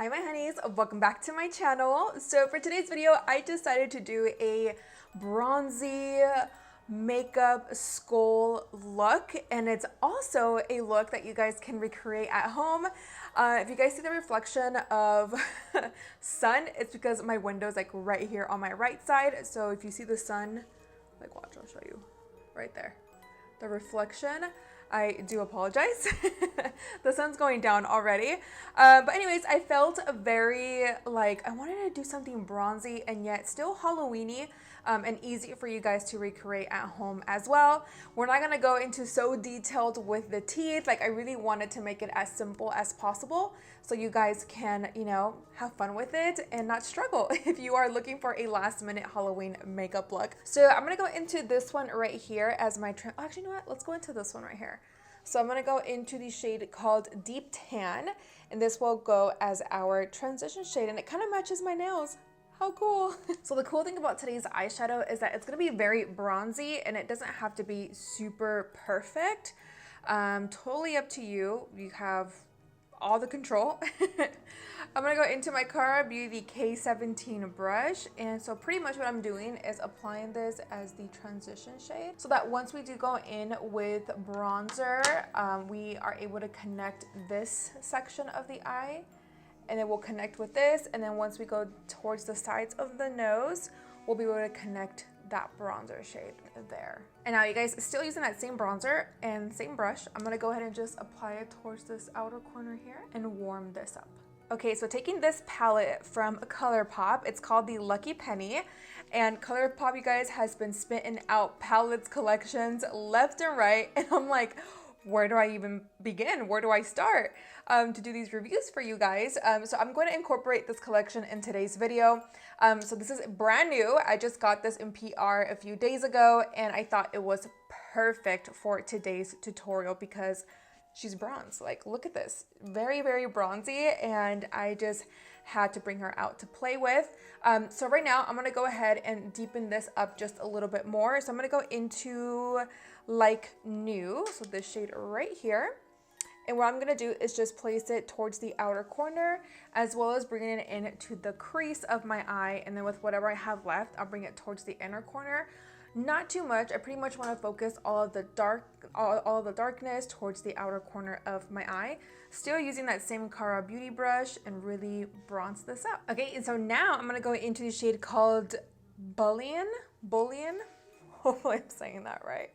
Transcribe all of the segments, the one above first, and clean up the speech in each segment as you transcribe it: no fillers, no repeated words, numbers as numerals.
Hi my honeys, welcome back to my channel. So for today's video, I decided to do a bronzy makeup skull look, and it's also a look that you guys can recreate at home. If you guys see the reflection of sun, it's because my window is like right here on my right side. So if you see the sun, like watch, I'll show you right there, the reflection. I do apologize. The sun's going down already. But anyways, I felt very like I wanted to do something bronzy and yet still Halloween-y and easy for you guys to recreate at home as well. We're not gonna go into so detailed with the teeth. Like I really wanted to make it as simple as possible so you guys can, you know, have fun with it and not struggle if you are looking for a last minute Halloween makeup look. So I'm gonna go into this one right here as my, actually you know what, let's go into this one right here. So I'm gonna go into the shade called Deep Tan, and this will go as our transition shade, and it kind of matches my nails. How cool. So the cool thing about today's eyeshadow is that it's gonna be very bronzy and it doesn't have to be super perfect. Totally up to you. You have all the control. I'm gonna go into my Cara Beauty K17 brush, and so pretty much what I'm doing is applying this as the transition shade so that once we do go in with bronzer, we are able to connect this section of the eye, and then we'll connect with this, and then once we go towards the sides of the nose, we'll be able to connect that bronzer shade there. And now you guys, still using that same bronzer and same brush, I'm gonna go ahead and just apply it towards this outer corner here and warm this up. Okay, so taking this palette from ColourPop, it's called the Lucky Penny, and ColourPop, you guys, has been spitting out palettes collections left and right, and I'm like, where do I even begin? Where do I start to do these reviews for you guys? So I'm going to incorporate this collection in today's video. So this is brand new. I just got this in PR a few days ago, and I thought it was perfect for today's tutorial because she's bronze. Like, look at this. Very, very bronzy, and I just had to bring her out to play with. So right now, I'm going to go ahead and deepen this up just a little bit more. So I'm going to go into Like New, so this shade right here. And what I'm going to do is just place it towards the outer corner, as well as bringing it into the crease of my eye. And then with whatever I have left, I'll bring it towards the inner corner. Not too much. I pretty much want to focus all of the darkness towards the outer corner of my eye. Still using that same Cara Beauty brush and really bronze this up. Okay, and so now I'm going to go into the shade called Bullion. Hopefully I'm saying that right.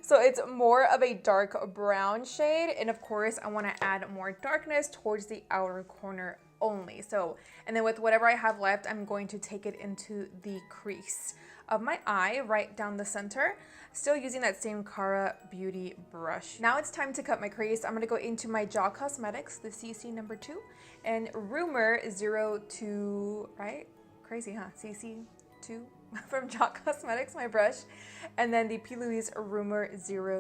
So it's more of a dark brown shade, and of course I want to add more darkness towards the outer corner only. So, and then with whatever I have left, I'm going to take it into the crease of my eye, right down the center, still using that same Cara Beauty brush. Now it's time to cut my crease. I'm going to go into my Jaw Cosmetics, the CC number 2, and RUMOUR 02, right? Crazy, huh? CC 2 from Jaw Cosmetics, my brush, and then the PLOUISE RUMOUR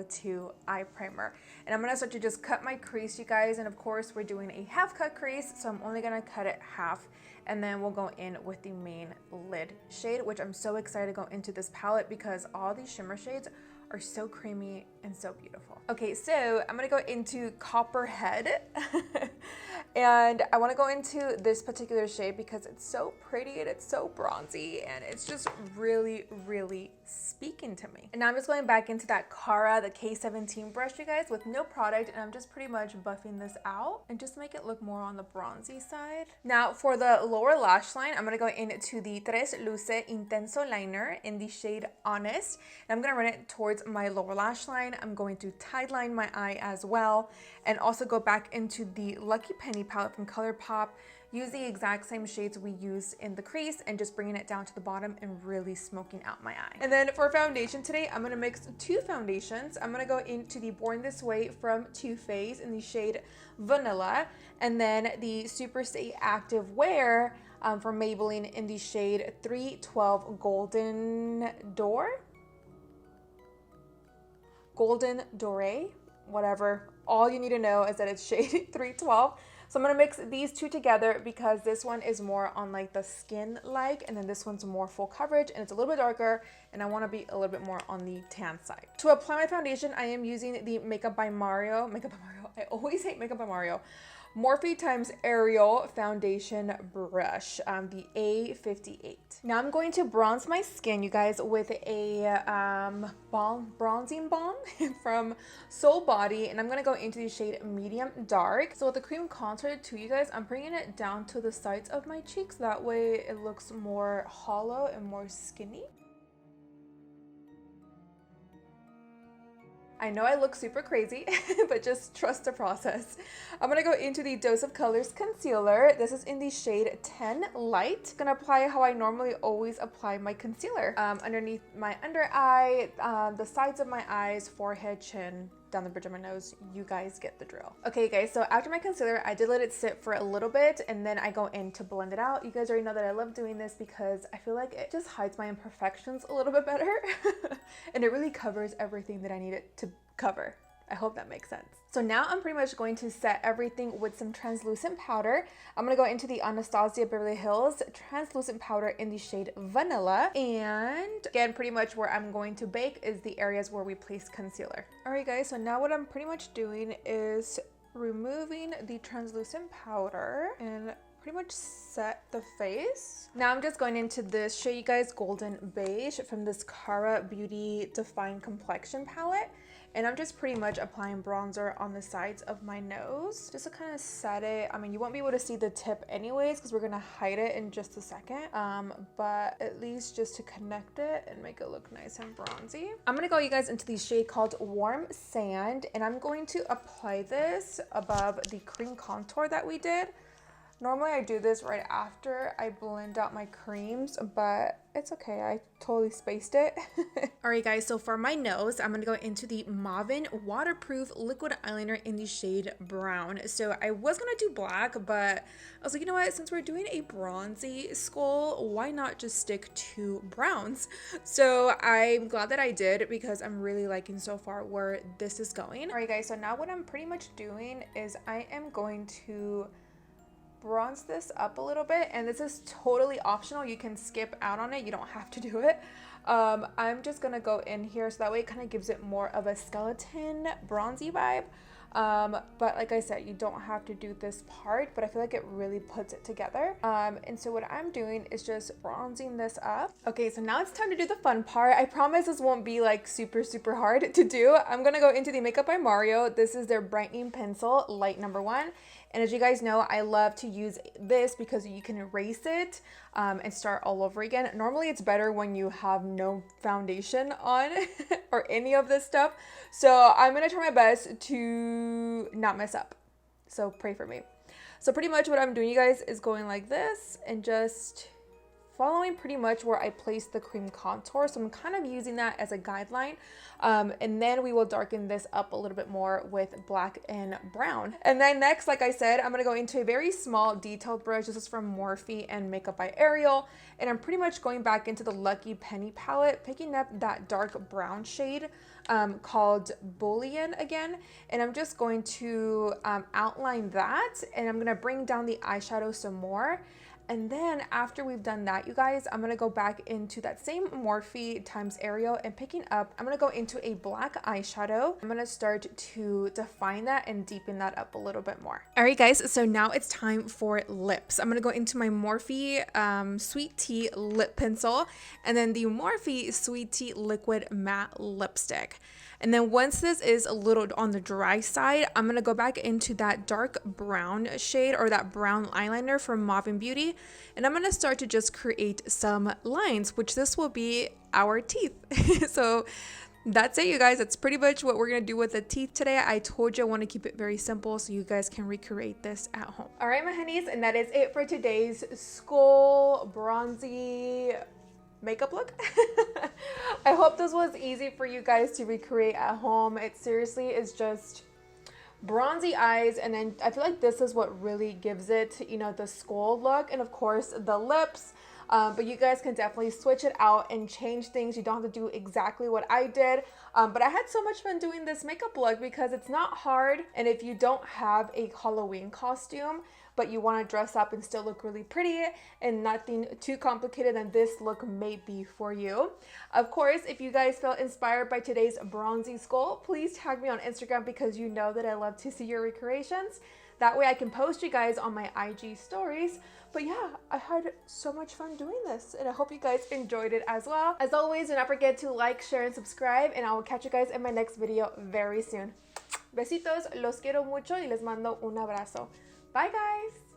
02 eye primer. And I'm gonna start to just cut my crease, you guys, and of course we're doing a half cut crease, so I'm only gonna cut it half, and then we'll go in with the main lid shade, which I'm so excited to go into this palette because all these shimmer shades are so creamy and so beautiful. Okay, so I'm gonna go into Copperhead and I wanna go into this particular shade because it's so pretty and it's so bronzy and it's just really, really speaking to me. And now I'm just going back into that Cara, the K17 brush, you guys, with no product, and I'm just pretty much buffing this out and just make it look more on the bronzy side. Now for the lower lash line, I'm gonna go into the TRESLUCE Intenso Liner in the shade Honest, and I'm gonna run it towards my lower lash line. I'm going to line my eye as well, and also go back into the Lucky Penny palette from ColourPop, use the exact same shades we used in the crease, and just bringing it down to the bottom and really smoking out my eye. And then for foundation today, I'm gonna mix two foundations. I'm gonna go into the Born This Way from Too Faced in the shade Vanilla, and then the Super Stay Active Wear from Maybelline in the shade 312 Golden Doré, whatever. All you need to know is that it's shade 312. So I'm gonna mix these two together because this one is more on like the skin like, and then this one's more full coverage and it's a little bit darker, and I wanna be a little bit more on the tan side. To apply my foundation, I am using the Makeup by Mario. I always hate Makeup by Mario. Morphe times Ariel foundation brush, the A58. Now I'm going to bronze my skin, you guys, with a bronzing balm from Soul Body, and I'm gonna go into the shade medium dark. So with the cream contour too, you guys, I'm bringing it down to the sides of my cheeks. That way it looks more hollow and more skinny. I know I look super crazy, but just trust the process. I'm gonna go into the Dose of Colors concealer. This is in the shade 10 Light. Gonna apply how I normally always apply my concealer. Underneath my under eye, the sides of my eyes, forehead, chin, down the bridge of my nose. You guys get the drill. Okay guys, so after my concealer, I did let it sit for a little bit and then I go in to blend it out. You guys already know that I love doing this because I feel like it just hides my imperfections a little bit better and it really covers everything that I need it to cover. I hope that makes sense. So now I'm pretty much going to set everything with some translucent powder. I'm gonna go into the Anastasia Beverly Hills translucent powder in the shade Vanilla. And again, pretty much where I'm going to bake is the areas where we place concealer. All right guys, so now what I'm pretty much doing is removing the translucent powder and pretty much set the face. Now I'm just going into this shade, you guys, Golden Beige from this Cara Beauty Define Complexion palette. And I'm just pretty much applying bronzer on the sides of my nose just to kind of set it. I mean, you won't be able to see the tip anyways because we're gonna hide it in just a second. But at least just to connect it and make it look nice and bronzy. I'm gonna go, you guys, into the shade called Warm Sand, and I'm going to apply this above the cream contour that we did. Normally I do this right after I blend out my creams, but it's okay, I totally spaced it. Alright guys, so for my nose, I'm gonna go into the MAVEN Waterproof Liquid Eyeliner in the shade Brown. So I was gonna do black, but I was like, you know what, since we're doing a bronzy skull, why not just stick to browns? So I'm glad that I did because I'm really liking so far where this is going. Alright guys, so now what I'm pretty much doing is I am going to bronze this up a little bit, and this is totally optional. You can skip out on it, you don't have to do it. I'm just gonna go in here so that way it kind of gives it more of a skeleton bronzy vibe. But like I said, you don't have to do this part, but I feel like it really puts it together. And so what I'm doing is just bronzing this up. Okay, so now it's time to do the fun part. I promise this won't be like super hard to do. I'm gonna go into the Makeup by Mario. This is their brightening pencil, light number 1. And as you guys know, I love to use this because you can erase it and start all over again. Normally it's better when you have no foundation on or any of this stuff. So I'm gonna try my best to not mess up. So pray for me. So pretty much what I'm doing, you guys, is going like this and just following pretty much where I placed the cream contour. So I'm kind of using that as a guideline. And then we will darken this up a little bit more with black and brown. And then next, like I said, I'm gonna go into a very small detailed brush. This is from Morphe and Makeup by Ariel. And I'm pretty much going back into the Lucky Penny palette, picking up that dark brown shade called Bullion again. And I'm just going to outline that, and I'm gonna bring down the eyeshadow some more. And then after we've done that, you guys, I'm gonna go back into that same Morphe times Ariel and picking up, I'm gonna go into a black eyeshadow. I'm gonna start to define that and deepen that up a little bit more. All right, guys, so now it's time for lips. I'm gonna go into my Morphe Sweet Tea lip pencil and then the Morphe Sweet Tea liquid matte lipstick. And then once this is a little on the dry side, I'm gonna go back into that dark brown shade or that brown eyeliner from Maven Beauty. And I'm gonna start to just create some lines, which this will be our teeth. So that's it, you guys. That's pretty much what we're gonna do with the teeth today. I told you I want to keep it very simple so you guys can recreate this at home. All right, my honeys, and that is it for today's skull bronzy makeup look. I hope this was easy for you guys to recreate at home. It seriously is just bronzy eyes, and then I feel like this is what really gives it, you know, the skull look, and of course the lips. But you guys can definitely switch it out and change things. You don't have to do exactly what I did. But I had so much fun doing this makeup look because it's not hard. And if you don't have a Halloween costume, but you want to dress up and still look really pretty and nothing too complicated, then this look may be for you. Of course, if you guys felt inspired by today's bronzy skull, please tag me on Instagram because you know that I love to see your recreations. That way I can post you guys on my IG stories. But yeah, I had so much fun doing this and I hope you guys enjoyed it as well. As always, do not forget to like, share, and subscribe, and I will catch you guys in my next video very soon. Besitos, los quiero mucho y les mando un abrazo. Bye guys!